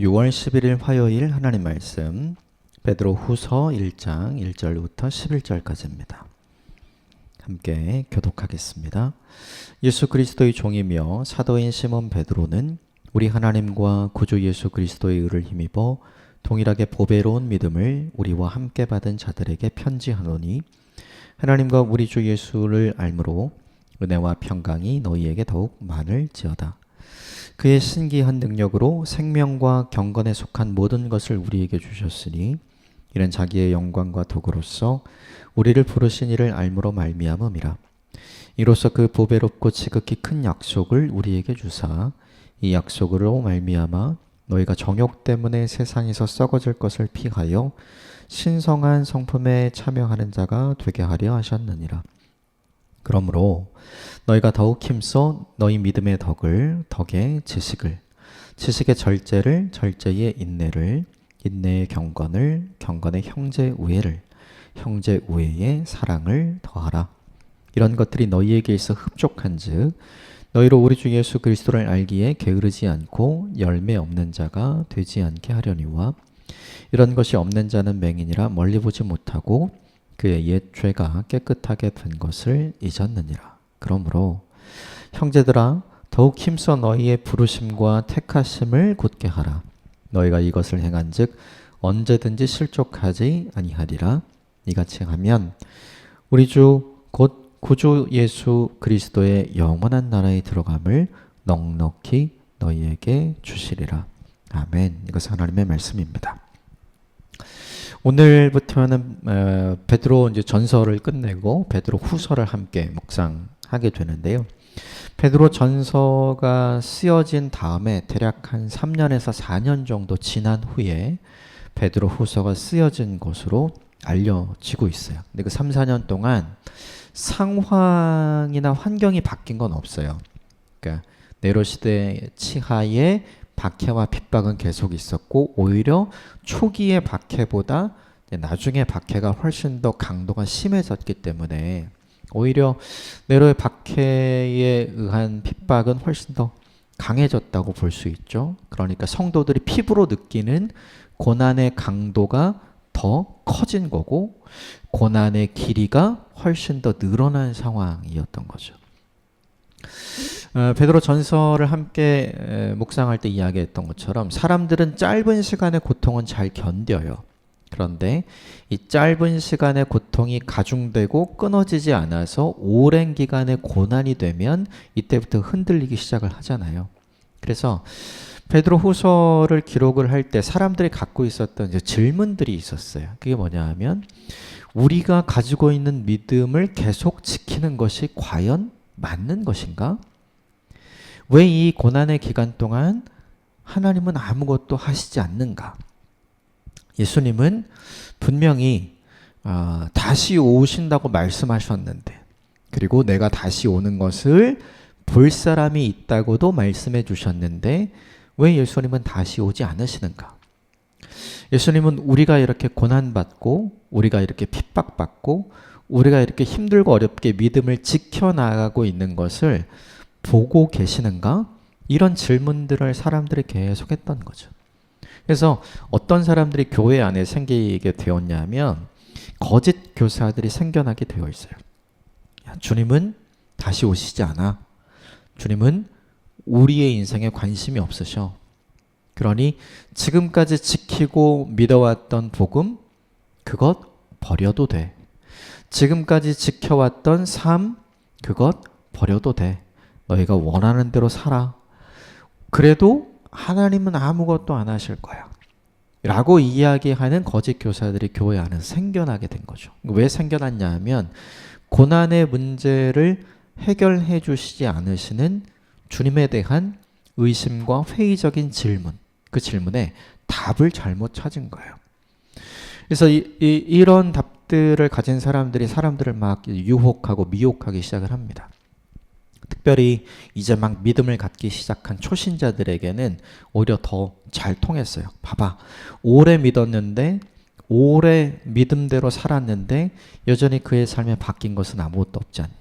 6월 11일 화요일 하나님 말씀 베드로 후서 1장 1절부터 11절까지입니다. 함께 교독하겠습니다. 예수 그리스도의 종이며 사도인 시몬 베드로는 우리 하나님과 구주 예수 그리스도의 의를 힘입어 동일하게 보배로운 믿음을 우리와 함께 받은 자들에게 편지하노니 하나님과 우리 주 예수를 알므로 은혜와 평강이 너희에게 더욱 많을지어다. 그의 신기한 능력으로 생명과 경건에 속한 모든 것을 우리에게 주셨으니 이는 자기의 영광과 도구로서 우리를 부르신 이를 알므로 말미암음이라. 이로써 그 보배롭고 지극히 큰 약속을 우리에게 주사 이 약속으로 말미암아 너희가 정욕 때문에 세상에서 썩어질 것을 피하여 신성한 성품에 참여하는 자가 되게 하려 하셨느니라. 그러므로 너희가 더욱 힘써 너희 믿음의 덕에 지식의 절제를, 절제의 인내를, 인내의 경건을, 경건의 형제 우애를, 형제 우애의 사랑을 더하라. 이런 것들이 너희에게 있어 흡족한즉 너희로 우리 주 예수 그리스도를 알기에 게으르지 않고 열매 없는 자가 되지 않게 하려니와 이런 것이 없는 자는 맹인이라 멀리 보지 못하고 그의 옛 죄가 깨끗하게 된 것을 잊었느니라. 그러므로 형제들아 더욱 힘써 너희의 부르심과 택하심을 굳게 하라. 너희가 이것을 행한즉 언제든지 실족하지 아니하리라. 이같이 하면 우리 주 곧 구주 예수 그리스도의 영원한 나라에 들어감을 넉넉히 너희에게 주시리라. 아멘. 이것은 하나님의 말씀입니다. 오늘부터는 베드로 이제 전서를 끝내고 베드로 후서를 함께 묵상하게 되는데요. 베드로 전서가 쓰여진 다음에 대략 한 3년에서 4년 정도 지난 후에 베드로 후서가 쓰여진 것으로 알려지고 있어요. 근데 그 3, 4년 동안 상황이나 환경이 바뀐 건 없어요. 그러니까 네로 시대 치하에 박해와 핍박은 계속 있었고 오히려 초기의 박해보다 나중에 박해가 훨씬 더 강도가 심해졌기 때문에 오히려 네로의 박해에 의한 핍박은 훨씬 더 강해졌다고 볼 수 있죠. 그러니까 성도들이 피부로 느끼는 고난의 강도가 더 커진 거고 고난의 길이가 훨씬 더 늘어난 상황이었던 거죠. 베드로 전서를 함께 묵상할 때 이야기했던 것처럼 사람들은 짧은 시간의 고통은 잘 견뎌요. 그런데 이 짧은 시간의 고통이 가중되고 끊어지지 않아서 오랜 기간의 고난이 되면 이때부터 흔들리기 시작을 하잖아요. 그래서 베드로 후서를 기록을 할 때 사람들이 갖고 있었던 이제 질문들이 있었어요. 그게 뭐냐 하면 우리가 가지고 있는 믿음을 계속 지키는 것이 과연 맞는 것인가? 왜 이 고난의 기간 동안 하나님은 아무것도 하시지 않는가? 예수님은 분명히 다시 오신다고 말씀하셨는데 그리고 내가 다시 오는 것을 볼 사람이 있다고도 말씀해 주셨는데 왜 예수님은 다시 오지 않으시는가? 예수님은 우리가 이렇게 고난받고 우리가 이렇게 핍박받고 우리가 이렇게 힘들고 어렵게 믿음을 지켜나가고 있는 것을 보고 계시는가? 이런 질문들을 사람들이 계속 했던 거죠. 그래서 어떤 사람들이 교회 안에 생기게 되었냐면 거짓 교사들이 생겨나게 되어 있어요. 주님은 다시 오시지 않아. 주님은 우리의 인생에 관심이 없으셔. 그러니 지금까지 지키고 믿어왔던 복음 그것 버려도 돼. 지금까지 지켜왔던 삶 그것 버려도 돼. 너희가 원하는 대로 살아. 그래도 하나님은 아무것도 안 하실 거야. 라고 이야기하는 거짓 교사들이 교회 안에서 생겨나게 된 거죠. 왜 생겨났냐 하면 고난의 문제를 해결해 주시지 않으시는 주님에 대한 의심과 회의적인 질문, 그 질문에 답을 잘못 찾은 거예요. 그래서 이런 답들을 가진 사람들이 사람들을 막 유혹하고 미혹하기 시작을 합니다. 특별히 이제 막 믿음을 갖기 시작한 초신자들에게는 오히려 더 잘 통했어요. 봐봐. 오래 믿었는데 오래 믿음대로 살았는데 여전히 그의 삶에 바뀐 것은 아무것도 없지 않니?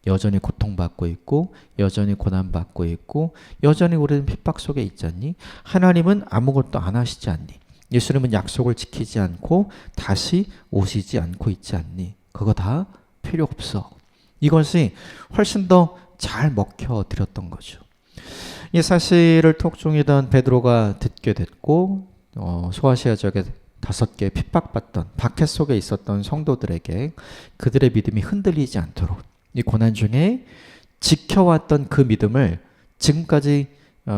여전히 고통받고 있고 여전히 고난받고 있고 여전히 우리는 핍박 속에 있지 않니? 하나님은 아무것도 안 하시지 않니? 예수님은 약속을 지키지 않고 다시 오시지 않고 있지 않니? 그거 다 필요 없어. 이것이 훨씬 더 잘 먹혀드렸던 거죠. 이 사실을 톡종이던 베드로가 듣게 됐고 소아시아 지역에 5개 핍박받던 박해 속에 있었던 성도들에게 그들의 믿음이 흔들리지 않도록 이 고난 중에 지켜왔던 그 믿음을 지금까지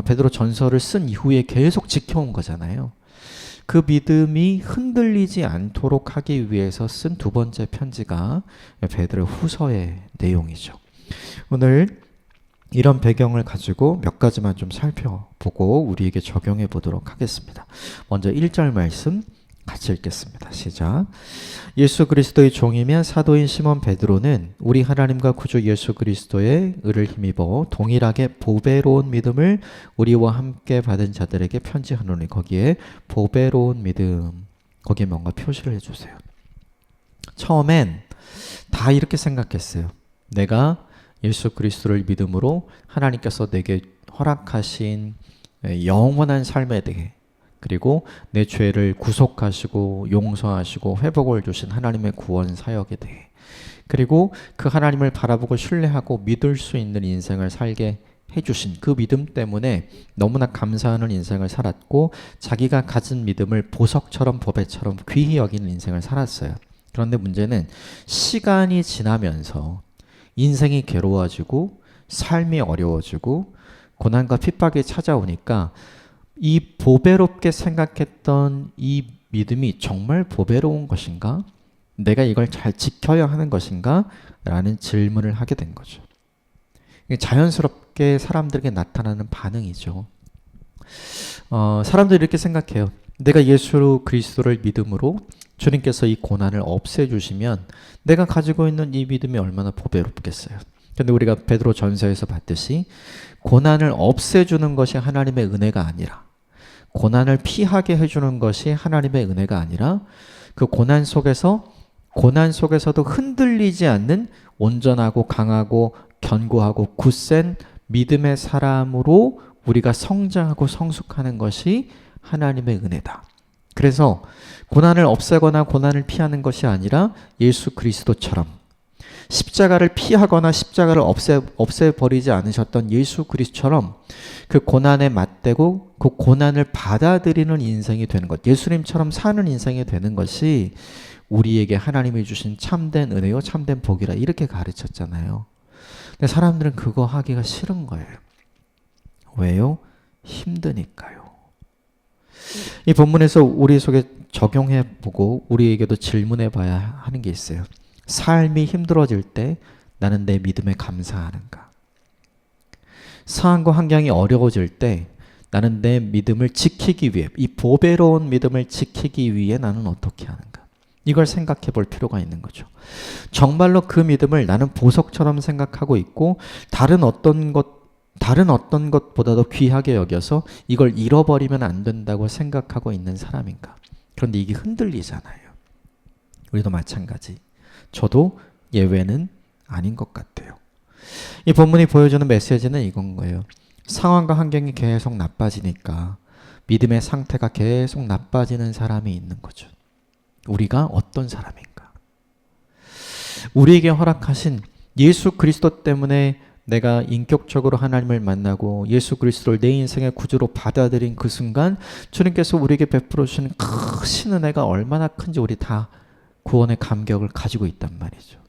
베드로 전서를 쓴 이후에 계속 지켜온 거잖아요. 그 믿음이 흔들리지 않도록 하기 위해서 쓴 두 번째 편지가 베드로 후서의 내용이죠. 오늘 이런 배경을 가지고 몇 가지만 좀 살펴보고 우리에게 적용해 보도록 하겠습니다. 먼저 1절 말씀 같이 읽겠습니다. 시작. 예수 그리스도의 종이며 사도인 시몬 베드로는 우리 하나님과 구주 예수 그리스도의 의를 힘입어 동일하게 보배로운 믿음을 우리와 함께 받은 자들에게 편지하노니 거기에 보배로운 믿음 거기에 뭔가 표시를 해주세요. 처음엔 다 이렇게 생각했어요. 내가 예수 그리스도를 믿음으로 하나님께서 내게 허락하신 영원한 삶에 대해 그리고 내 죄를 구속하시고 용서하시고 회복을 주신 하나님의 구원 사역에 대해 그리고 그 하나님을 바라보고 신뢰하고 믿을 수 있는 인생을 살게 해주신 그 믿음 때문에 너무나 감사하는 인생을 살았고 자기가 가진 믿음을 보석처럼 보배처럼 귀히 여기는 인생을 살았어요. 그런데 문제는 시간이 지나면서 인생이 괴로워지고 삶이 어려워지고 고난과 핍박이 찾아오니까 이 보배롭게 생각했던 이 믿음이 정말 보배로운 것인가? 내가 이걸 잘 지켜야 하는 것인가? 라는 질문을 하게 된 거죠. 자연스럽게 사람들에게 나타나는 반응이죠. 사람들이 이렇게 생각해요. 내가 예수 그리스도를 믿음으로 주님께서 이 고난을 없애주시면 내가 가지고 있는 이 믿음이 얼마나 보배롭겠어요. 그런데 우리가 베드로 전서에서 봤듯이 고난을 없애주는 것이 하나님의 은혜가 아니라 고난을 피하게 해주는 것이 하나님의 은혜가 아니라 그 고난 속에서도 흔들리지 않는 온전하고 강하고 견고하고 굳센 믿음의 사람으로 우리가 성장하고 성숙하는 것이 하나님의 은혜다. 그래서 고난을 없애거나 고난을 피하는 것이 아니라 예수 그리스도처럼 십자가를 피하거나 십자가를 없애버리지 않으셨던 예수 그리스도처럼 그 고난에 맞대고 그 고난을 받아들이는 인생이 되는 것, 예수님처럼 사는 인생이 되는 것이 우리에게 하나님이 주신 참된 은혜요 참된 복이라 이렇게 가르쳤잖아요. 근데 사람들은 그거 하기가 싫은 거예요. 왜요? 힘드니까요. 이 본문에서 우리 속에 적용해보고 우리에게도 질문해봐야 하는 게 있어요. 삶이 힘들어질 때 나는 내 믿음에 감사하는가? 상황과 환경이 어려워질 때 나는 내 믿음을 지키기 위해, 이 보배로운 믿음을 지키기 위해 나는 어떻게 하는가? 이걸 생각해 볼 필요가 있는 거죠. 정말로 그 믿음을 나는 보석처럼 생각하고 있고 다른 어떤 것보다도 귀하게 여겨서 이걸 잃어버리면 안 된다고 생각하고 있는 사람인가? 그런데 이게 흔들리잖아요. 우리도 마찬가지. 저도 예외는 아닌 것 같아요. 이 본문이 보여주는 메시지는 이건 거예요. 상황과 환경이 계속 나빠지니까 믿음의 상태가 계속 나빠지는 사람이 있는 거죠. 우리가 어떤 사람인가? 우리에게 허락하신 예수 그리스도 때문에 내가 인격적으로 하나님을 만나고 예수 그리스도를 내 인생의 구주로 받아들인 그 순간 주님께서 우리에게 베풀어 주시는 크신 은혜가 얼마나 큰지 우리 다 구원의 감격을 가지고 있단 말이죠.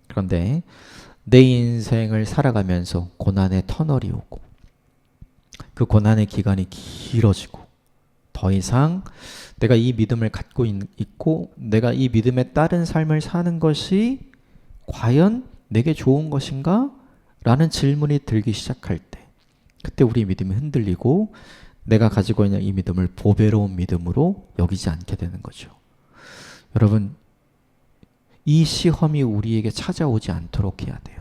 그런데 내 인생을 살아가면서 고난의 터널이 오고 그 고난의 기간이 길어지고 더 이상 내가 이 믿음을 갖고 있고 내가 이 믿음에 따른 삶을 사는 것이 과연 내게 좋은 것인가? 라는 질문이 들기 시작할 때 그때 우리 믿음이 흔들리고 내가 가지고 있는 이 믿음을 보배로운 믿음으로 여기지 않게 되는 거죠. 여러분, 이 시험이 우리에게 찾아오지 않도록 해야 돼요.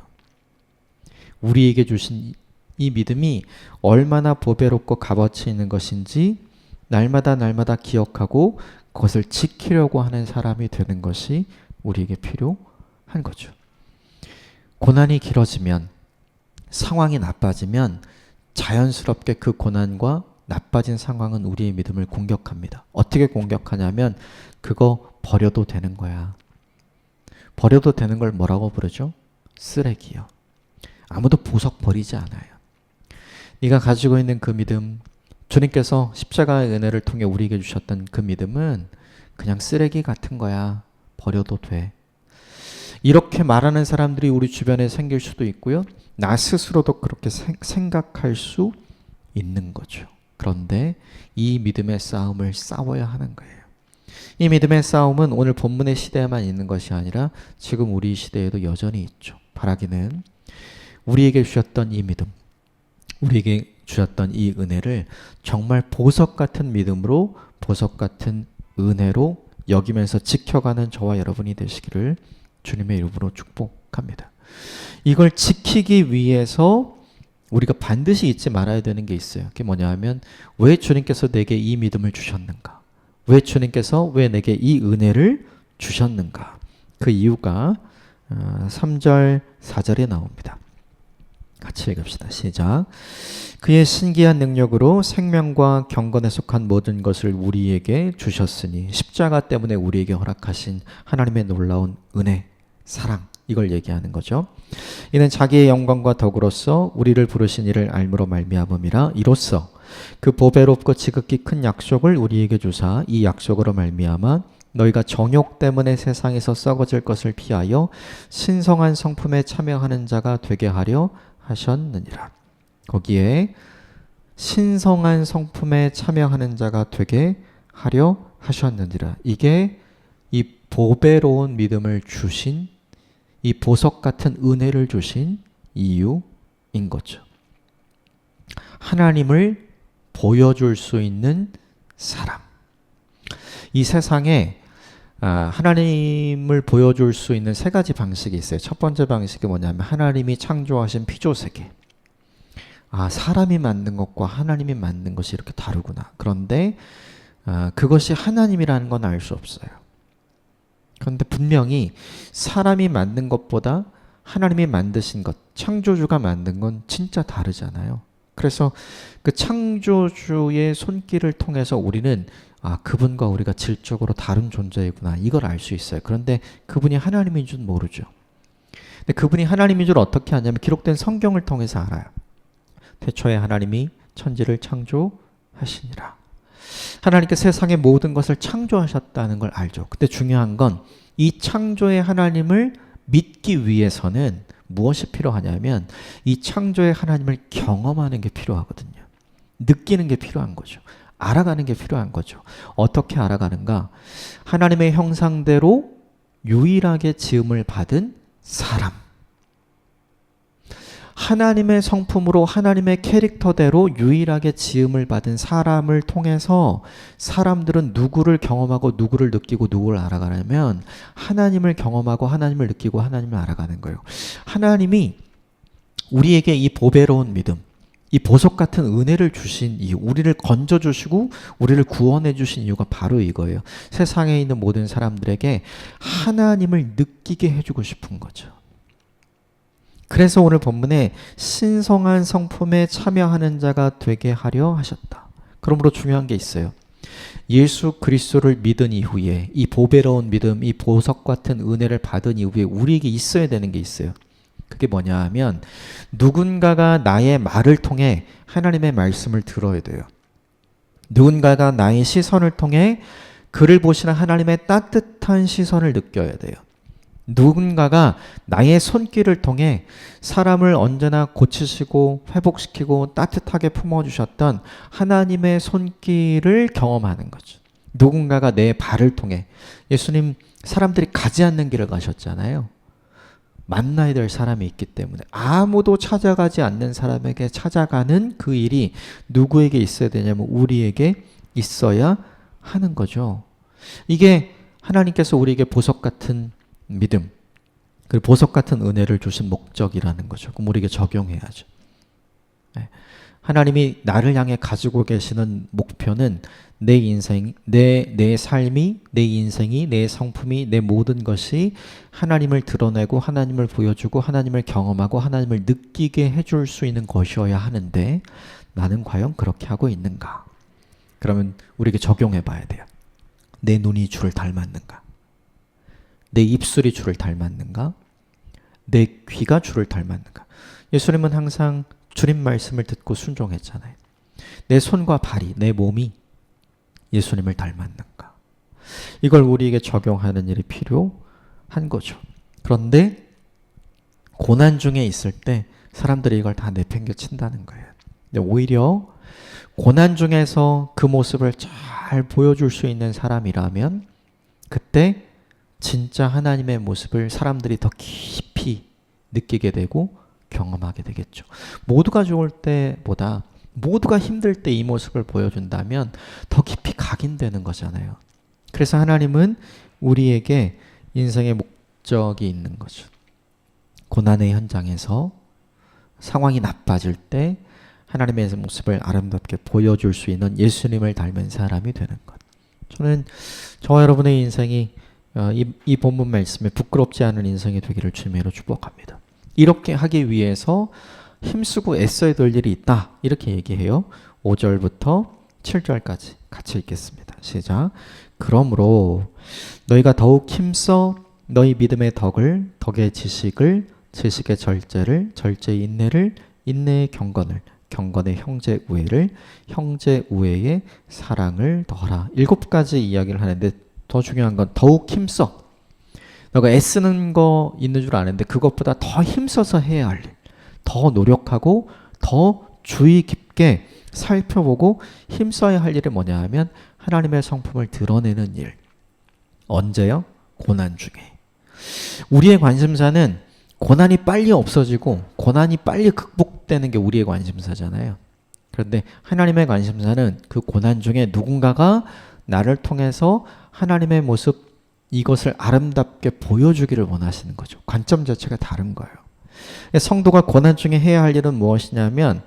우리에게 주신 이 믿음이 얼마나 보배롭고 값어치 있는 것인지 날마다 기억하고 그것을 지키려고 하는 사람이 되는 것이 우리에게 필요한 거죠. 고난이 길어지면, 상황이 나빠지면 자연스럽게 그 고난과 나빠진 상황은 우리의 믿음을 공격합니다. 어떻게 공격하냐면 그거 버려도 되는 거야. 버려도 되는 걸 뭐라고 부르죠? 쓰레기요. 아무도 보석 버리지 않아요. 네가 가지고 있는 그 믿음, 주님께서 십자가의 은혜를 통해 우리에게 주셨던 그 믿음은 그냥 쓰레기 같은 거야. 버려도 돼. 이렇게 말하는 사람들이 우리 주변에 생길 수도 있고요. 나 스스로도 그렇게 생각할 수 있는 거죠. 그런데 이 믿음의 싸움을 싸워야 하는 거예요. 이 믿음의 싸움은 오늘 본문의 시대에만 있는 것이 아니라 지금 우리 시대에도 여전히 있죠. 바라기는 우리에게 주셨던 이 믿음, 우리에게 주셨던 이 은혜를 정말 보석 같은 믿음으로, 보석 같은 은혜로 여기면서 지켜가는 저와 여러분이 되시기를 주님의 이름으로 축복합니다. 이걸 지키기 위해서 우리가 반드시 잊지 말아야 되는 게 있어요. 그게 뭐냐 하면 왜 주님께서 내게 이 믿음을 주셨는가? 왜 주님께서 왜 내게 이 은혜를 주셨는가? 그 이유가 3절, 4절에 나옵니다. 같이 읽읍시다. 시작. 그의 신기한 능력으로 생명과 경건에 속한 모든 것을 우리에게 주셨으니 십자가 때문에 우리에게 허락하신 하나님의 놀라운 은혜, 사랑, 이걸 얘기하는 거죠. 이는 자기의 영광과 덕으로서 우리를 부르신 이를 알므로 말미암음이라. 이로써 그 보배롭고 지극히 큰 약속을 우리에게 주사 이 약속으로 말미암아 너희가 정욕 때문에 세상에서 썩어질 것을 피하여 신성한 성품에 참여하는 자가 되게 하려 하셨느니라. 거기에 신성한 성품에 참여하는 자가 되게 하려 하셨느니라. 이게 이 보배로운 믿음을 주신, 이 보석 같은 은혜를 주신 이유인 거죠. 하나님을 보여줄 수 있는 사람. 이 세상에 하나님을 보여줄 수 있는 세 가지 방식이 있어요. 첫 번째 방식이 뭐냐면 하나님이 창조하신 피조세계. 사람이 만든 것과 하나님이 만든 것이 이렇게 다르구나. 그런데 그것이 하나님이라는 건 알 수 없어요. 그런데 분명히 사람이 만든 것보다 하나님이 만드신 것, 창조주가 만든 건 진짜 다르잖아요. 그래서 그 창조주의 손길을 통해서 우리는 그분과 우리가 질적으로 다른 존재이구나, 이걸 알 수 있어요. 그런데 그분이 하나님인 줄 모르죠. 근데 그분이 하나님인 줄 어떻게 아냐면 기록된 성경을 통해서 알아요. 태초에 하나님이 천지를 창조하시니라. 하나님께 세상의 모든 것을 창조하셨다는 걸 알죠. 근데 중요한 건 이 창조의 하나님을 믿기 위해서는 무엇이 필요하냐면 이 창조의 하나님을 경험하는 게 필요하거든요. 느끼는 게 필요한 거죠. 알아가는 게 필요한 거죠. 어떻게 알아가는가? 하나님의 형상대로 유일하게 지음을 받은 사람. 하나님의 성품으로 하나님의 캐릭터대로 유일하게 지음을 받은 사람을 통해서 사람들은 누구를 경험하고 누구를 느끼고 누구를 알아가냐면 하나님을 경험하고 하나님을 느끼고 하나님을 알아가는 거예요. 하나님이 우리에게 이 보배로운 믿음, 이 보석 같은 은혜를 주신 이유, 우리를 건져주시고 우리를 구원해 주신 이유가 바로 이거예요. 세상에 있는 모든 사람들에게 하나님을 느끼게 해주고 싶은 거죠. 그래서 오늘 본문에 신성한 성품에 참여하는 자가 되게 하려 하셨다. 그러므로 중요한 게 있어요. 예수 그리스도를 믿은 이후에 이 보배로운 믿음, 이 보석 같은 은혜를 받은 이후에 우리에게 있어야 되는 게 있어요. 그게 뭐냐 하면 누군가가 나의 말을 통해 하나님의 말씀을 들어야 돼요. 누군가가 나의 시선을 통해 그를 보시는 하나님의 따뜻한 시선을 느껴야 돼요. 누군가가 나의 손길을 통해 사람을 언제나 고치시고 회복시키고 따뜻하게 품어주셨던 하나님의 손길을 경험하는 거죠. 누군가가 내 발을 통해, 예수님 사람들이 가지 않는 길을 가셨잖아요. 만나야 될 사람이 있기 때문에 아무도 찾아가지 않는 사람에게 찾아가는 그 일이 누구에게 있어야 되냐면 우리에게 있어야 하는 거죠. 이게 하나님께서 우리에게 보석 같은 믿음, 그리고 보석 같은 은혜를 주신 목적이라는 거죠. 그럼 우리에게 적용해야죠. 네. 하나님이 나를 향해 가지고 계시는 목표는 내 인생, 내 삶이, 내 인생이, 내 성품이, 내 모든 것이 하나님을 드러내고 하나님을 보여주고 하나님을 경험하고 하나님을 느끼게 해줄 수 있는 것이어야 하는데 나는 과연 그렇게 하고 있는가? 그러면 우리에게 적용해 봐야 돼요. 내 눈이 주를 닮았는가? 내 입술이 주를 닮았는가? 내 귀가 주를 닮았는가? 예수님은 항상 주님 말씀을 듣고 순종했잖아요. 내 손과 발이, 내 몸이 예수님을 닮았는가? 이걸 우리에게 적용하는 일이 필요한 거죠. 그런데 고난 중에 있을 때 사람들이 이걸 다 내팽겨 친다는 거예요. 근데 오히려 고난 중에서 그 모습을 잘 보여줄 수 있는 사람이라면 그때 진짜 하나님의 모습을 사람들이 더 깊이 느끼게 되고 경험하게 되겠죠. 모두가 좋을 때보다 모두가 힘들 때 이 모습을 보여준다면 더 깊이 각인되는 거잖아요. 그래서 하나님은 우리에게 인생의 목적이 있는 거죠. 고난의 현장에서 상황이 나빠질 때 하나님의 모습을 아름답게 보여줄 수 있는 예수님을 닮은 사람이 되는 것. 저는 저와 여러분의 인생이 이 본문 말씀에 부끄럽지 않은 인생이 되기를 주님으로 축복합니다. 이렇게 하기 위해서 힘쓰고 애써야 될 일이 있다. 이렇게 얘기해요. 5절부터 7절까지 같이 읽겠습니다. 시작. 그러므로 너희가 더욱 힘써 너희 믿음의 덕을, 덕의 지식을, 지식의 절제를, 절제의 인내를, 인내의 경건을, 경건의 형제 우애를, 형제 우애의 사랑을 더하라. 7가지 이야기를 하는데 더 중요한 건 더욱 힘써. 너가 애쓰는 거 있는 줄 아는데 그것보다 더 힘써서 해야 할 일, 더 노력하고 더 주의 깊게 살펴보고 힘써야 할 일이 뭐냐 하면 하나님의 성품을 드러내는 일. 언제요? 고난 중에. 우리의 관심사는 고난이 빨리 없어지고 고난이 빨리 극복되는 게 우리의 관심사잖아요. 그런데 하나님의 관심사는 그 고난 중에 누군가가 나를 통해서 하나님의 모습, 이것을 아름답게 보여주기를 원하시는 거죠. 관점 자체가 다른 거예요. 성도가 고난 중에 해야 할 일은 무엇이냐면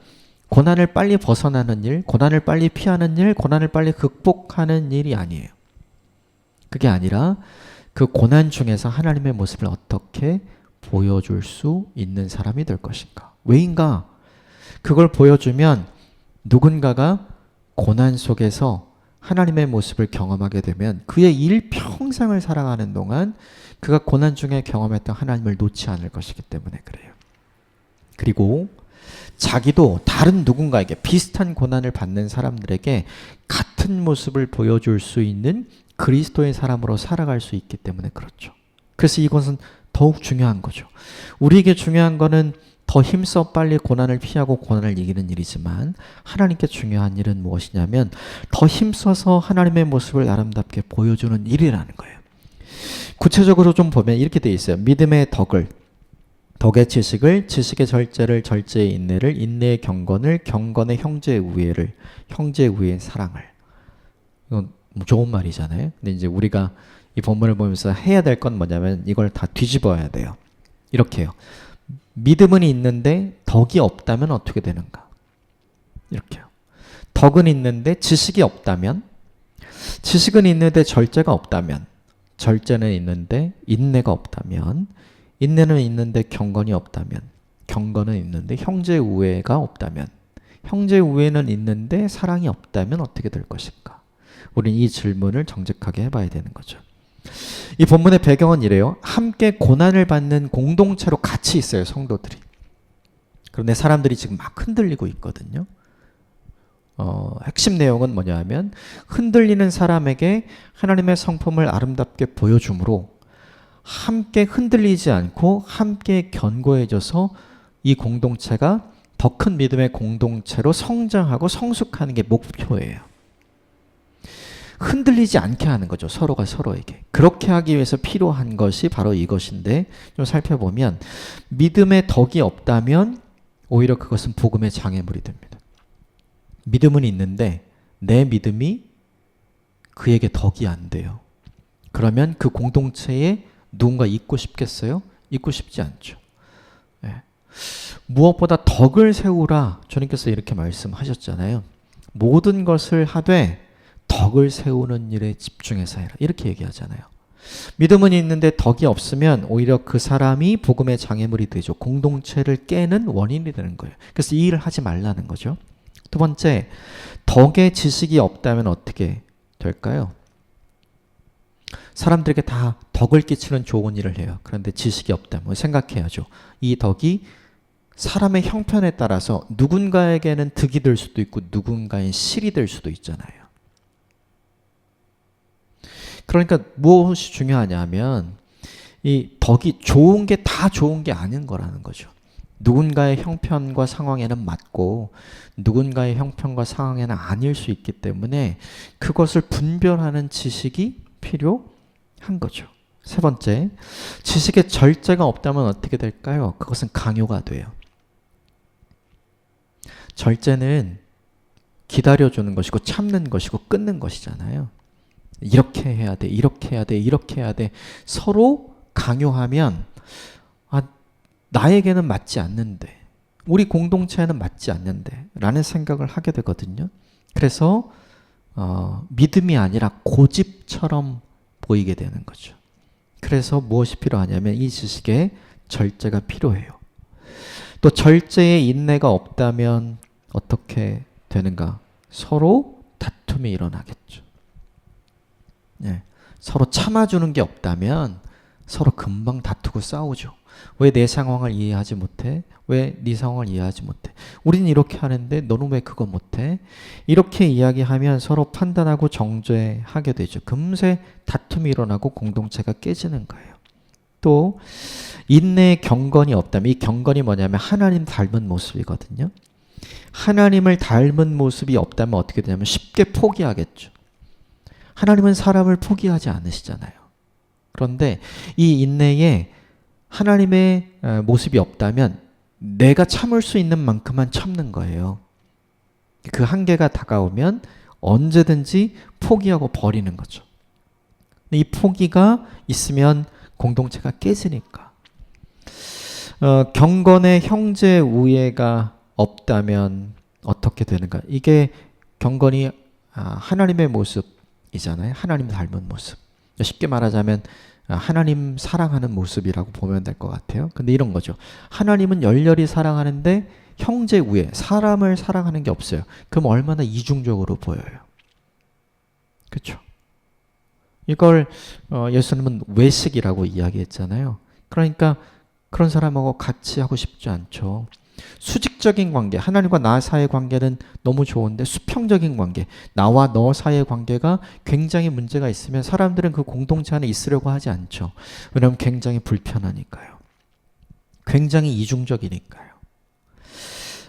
고난을 빨리 벗어나는 일, 고난을 빨리 피하는 일, 고난을 빨리 극복하는 일이 아니에요. 그게 아니라 그 고난 중에서 하나님의 모습을 어떻게 보여줄 수 있는 사람이 될 것인가? 왜인가? 그걸 보여주면 누군가가 고난 속에서 하나님의 모습을 경험하게 되면 그의 일평생을 살아가는 동안 그가 고난 중에 경험했던 하나님을 놓지 않을 것이기 때문에 그래요. 그리고 자기도 다른 누군가에게 비슷한 고난을 받는 사람들에게 같은 모습을 보여줄 수 있는 그리스도의 사람으로 살아갈 수 있기 때문에 그렇죠. 그래서 이것은 더욱 중요한 거죠. 우리에게 중요한 거는 더 힘써 빨리 고난을 피하고 고난을 이기는 일이지만 하나님께 중요한 일은 무엇이냐면 더 힘써서 하나님의 모습을 아름답게 보여주는 일이라는 거예요. 구체적으로 좀 보면 이렇게 되어 있어요. 믿음의 덕을, 덕의 지식을, 지식의 절제를, 절제의 인내를, 인내의 경건을, 경건의 형제의 우애를, 형제의 우애의 사랑을. 이건 좋은 말이잖아요. 근데 이제 우리가 이 본문을 보면서 해야 될 건 뭐냐면 이걸 다 뒤집어야 돼요. 이렇게요. 믿음은 있는데 덕이 없다면 어떻게 되는가? 이렇게요. 덕은 있는데 지식이 없다면, 지식은 있는데 절제가 없다면, 절제는 있는데 인내가 없다면, 인내는 있는데 경건이 없다면, 경건은 있는데 형제 우애가 없다면, 형제 우애는 있는데 사랑이 없다면 어떻게 될 것인가? 우리는 이 질문을 정직하게 해봐야 되는 거죠. 이 본문의 배경은 이래요. 함께 고난을 받는 공동체로 같이 있어요, 성도들이. 그런데 사람들이 지금 막 흔들리고 있거든요. 핵심 내용은 뭐냐 하면 흔들리는 사람에게 하나님의 성품을 아름답게 보여줌으로 함께 흔들리지 않고 함께 견고해져서 이 공동체가 더 큰 믿음의 공동체로 성장하고 성숙하는 게 목표예요. 흔들리지 않게 하는 거죠. 서로가 서로에게. 그렇게 하기 위해서 필요한 것이 바로 이것인데 좀 살펴보면 믿음의 덕이 없다면 오히려 그것은 복음의 장애물이 됩니다. 믿음은 있는데 내 믿음이 그에게 덕이 안 돼요. 그러면 그 공동체에 누군가 있고 싶겠어요? 있고 싶지 않죠. 네. 무엇보다 덕을 세우라. 주님께서 이렇게 말씀하셨잖아요. 모든 것을 하되 덕을 세우는 일에 집중해서 해라. 이렇게 얘기하잖아요. 믿음은 있는데 덕이 없으면 오히려 그 사람이 복음의 장애물이 되죠. 공동체를 깨는 원인이 되는 거예요. 그래서 이 일을 하지 말라는 거죠. 두 번째, 덕의 지식이 없다면 어떻게 될까요? 사람들에게 다 덕을 끼치는 좋은 일을 해요. 그런데 지식이 없다면 생각해야죠. 이 덕이 사람의 형편에 따라서 누군가에게는 득이 될 수도 있고 누군가의 실이 될 수도 있잖아요. 그러니까 무엇이 중요하냐면 이 덕이 좋은 게 다 좋은 게 아닌 거라는 거죠. 누군가의 형편과 상황에는 맞고 누군가의 형편과 상황에는 아닐 수 있기 때문에 그것을 분별하는 지식이 필요한 거죠. 세 번째, 지식의 절제가 없다면 어떻게 될까요? 그것은 강요가 돼요. 절제는 기다려주는 것이고 참는 것이고 끊는 것이잖아요. 이렇게 해야 돼, 이렇게 해야 돼, 이렇게 해야 돼. 서로 강요하면 나에게는 맞지 않는데, 우리 공동체에는 맞지 않는데 라는 생각을 하게 되거든요. 그래서 믿음이 아니라 고집처럼 보이게 되는 거죠. 그래서 무엇이 필요하냐면 이 지식에 절제가 필요해요. 또 절제에 인내가 없다면 어떻게 되는가? 서로 다툼이 일어나겠죠. 네. 서로 참아주는 게 없다면 서로 금방 다투고 싸우죠. 왜 내 상황을 이해하지 못해? 왜 네 상황을 이해하지 못해? 우리는 이렇게 하는데 너는 왜 그거 못해? 이렇게 이야기하면 서로 판단하고 정죄하게 되죠. 금세 다툼이 일어나고 공동체가 깨지는 거예요. 또 인내의 경건이 없다면, 이 경건이 뭐냐면 하나님 닮은 모습이거든요. 하나님을 닮은 모습이 없다면 어떻게 되냐면 쉽게 포기하겠죠. 하나님은 사람을 포기하지 않으시잖아요. 그런데 이 인내에 하나님의 모습이 없다면 내가 참을 수 있는 만큼만 참는 거예요. 그 한계가 다가오면 언제든지 포기하고 버리는 거죠. 이 포기가 있으면 공동체가 깨지니까. 경건의 형제 우애가 없다면 어떻게 되는가? 이게 경건이 하나님의 모습이잖아요. 하나님 닮은 모습. 쉽게 말하자면 하나님 사랑하는 모습이라고 보면 될 것 같아요. 근데 이런 거죠. 하나님은 열렬히 사랑하는데 형제 우애, 사람을 사랑하는 게 없어요. 그럼 얼마나 이중적으로 보여요. 그렇죠? 이걸 예수님은 외식이라고 이야기했잖아요. 그러니까 그런 사람하고 같이 하고 싶지 않죠. 수직적인 관계, 하나님과 나 사이의 관계는 너무 좋은데 수평적인 관계, 나와 너 사이의 관계가 굉장히 문제가 있으면 사람들은 그 공동체 안에 있으려고 하지 않죠. 왜냐하면 굉장히 불편하니까요. 굉장히 이중적이니까요.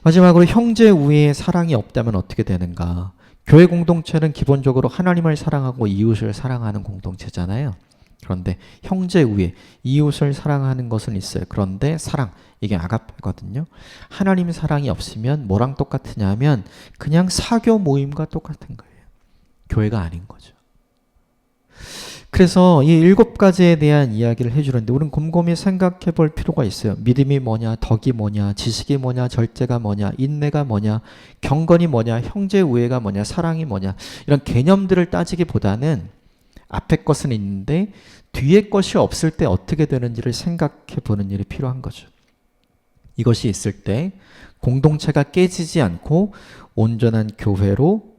마지막으로 형제 우애의 사랑이 없다면 어떻게 되는가? 교회 공동체는 기본적으로 하나님을 사랑하고 이웃을 사랑하는 공동체잖아요. 그런데 형제 우애, 이웃을 사랑하는 것은 있어요. 그런데 사랑, 이게 아가페거든요. 하나님 사랑이 없으면 뭐랑 똑같으냐면 그냥 사교 모임과 똑같은 거예요. 교회가 아닌 거죠. 그래서 이 7가지에 대한 이야기를 해주는데 우리는 곰곰이 생각해 볼 필요가 있어요. 믿음이 뭐냐, 덕이 뭐냐, 지식이 뭐냐, 절제가 뭐냐, 인내가 뭐냐, 경건이 뭐냐, 형제 우애가 뭐냐, 사랑이 뭐냐, 이런 개념들을 따지기보다는 앞에 것은 있는데 뒤에 것이 없을 때 어떻게 되는지를 생각해 보는 일이 필요한 거죠. 이것이 있을 때 공동체가 깨지지 않고 온전한 교회로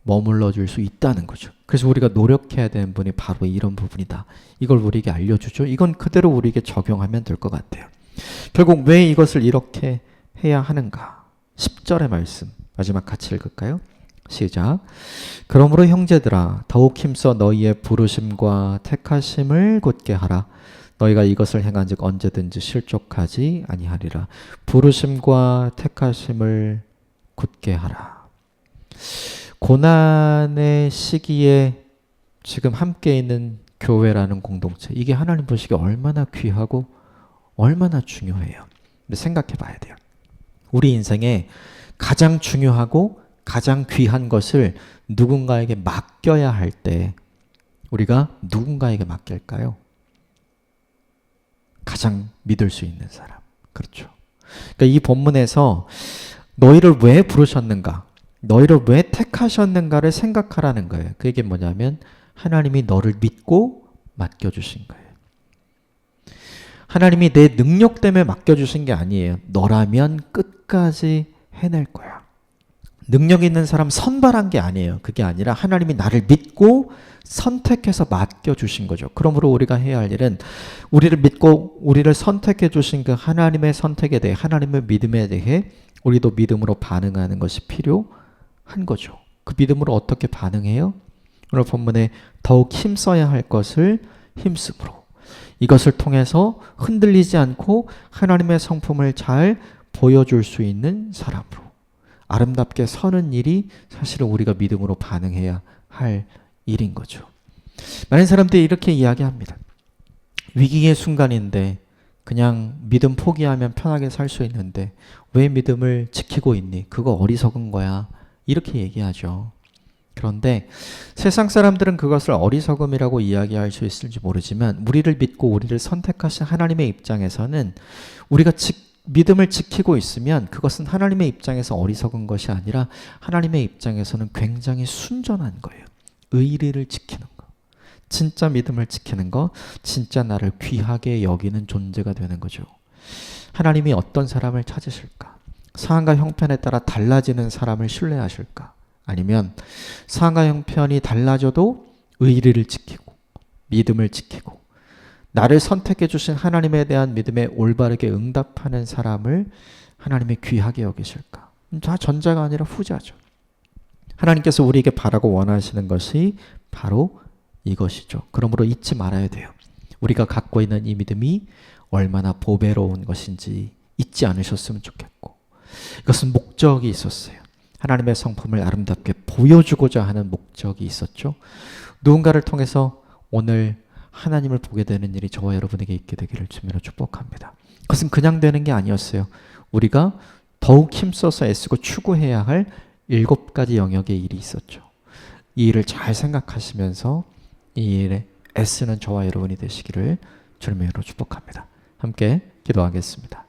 머물러 줄 수 있다는 거죠. 그래서 우리가 노력해야 되는 부분이 바로 이런 부분이다. 이걸 우리에게 알려주죠. 이건 그대로 우리에게 적용하면 될 것 같아요. 결국 왜 이것을 이렇게 해야 하는가? 10절의 말씀 마지막 같이 읽을까요? 시작. 그러므로 형제들아 더욱 힘써 너희의 부르심과 택하심을 곧게 하라. 너희가 이것을 행한즉 언제든지 실족하지 아니하리라. 부르심과 택하심을 굳게 하라. 고난의 시기에 지금 함께 있는 교회라는 공동체, 이게 하나님 보시기에 얼마나 귀하고 얼마나 중요해요. 근데 생각해 봐야 돼요. 우리 인생에 가장 중요하고 가장 귀한 것을 누군가에게 맡겨야 할 때 우리가 누군가에게 맡길까요? 가장 믿을 수 있는 사람. 그렇죠. 그러니까 이 본문에서 너희를 왜 부르셨는가, 너희를 왜 택하셨는가를 생각하라는 거예요. 그게 뭐냐면 하나님이 너를 믿고 맡겨주신 거예요. 하나님이 내 능력 때문에 맡겨주신 게 아니에요. 너라면 끝까지 해낼 거야. 능력 있는 사람 선발한 게 아니에요. 그게 아니라 하나님이 나를 믿고 선택해서 맡겨주신 거죠. 그러므로 우리가 해야 할 일은 우리를 믿고 우리를 선택해 주신 그 하나님의 선택에 대해, 하나님의 믿음에 대해 우리도 믿음으로 반응하는 것이 필요한 거죠. 그 믿음으로 어떻게 반응해요? 오늘 본문에 더욱 힘써야 할 것을 힘쓰므로, 이것을 통해서 흔들리지 않고 하나님의 성품을 잘 보여줄 수 있는 사람으로 아름답게 서는 일이 사실은 우리가 믿음으로 반응해야 할 일인 거죠. 많은 사람들이 이렇게 이야기합니다. 위기의 순간인데 그냥 믿음 포기하면 편하게 살 수 있는데 왜 믿음을 지키고 있니? 그거 어리석은 거야. 이렇게 얘기하죠. 그런데 세상 사람들은 그것을 어리석음이라고 이야기할 수 있을지 모르지만 우리를 믿고 우리를 선택하신 하나님의 입장에서는 우리가 믿음을 지키고 있으면 그것은 하나님의 입장에서 어리석은 것이 아니라 하나님의 입장에서는 굉장히 순전한 거예요. 의리를 지키는 거, 진짜 믿음을 지키는 거, 진짜 나를 귀하게 여기는 존재가 되는 거죠. 하나님이 어떤 사람을 찾으실까? 상황과 형편에 따라 달라지는 사람을 신뢰하실까? 아니면 상황과 형편이 달라져도 의리를 지키고 믿음을 지키고 나를 선택해 주신 하나님에 대한 믿음에 올바르게 응답하는 사람을 하나님이 귀하게 여기실까? 다 전자가 아니라 후자죠. 하나님께서 우리에게 바라고 원하시는 것이 바로 이것이죠. 그러므로 잊지 말아야 돼요. 우리가 갖고 있는 이 믿음이 얼마나 보배로운 것인지 잊지 않으셨으면 좋겠고, 이것은 목적이 있었어요. 하나님의 성품을 아름답게 보여주고자 하는 목적이 있었죠. 누군가를 통해서 오늘 하나님을 보게 되는 일이 저와 여러분에게 있게 되기를 주님으로 축복합니다. 그것은 그냥 되는 게 아니었어요. 우리가 더욱 힘써서 애쓰고 추구해야 할 7가지 영역의 일이 있었죠. 이 일을 잘 생각하시면서 이 일에 애쓰는 저와 여러분이 되시기를 주님으로 축복합니다. 함께 기도하겠습니다.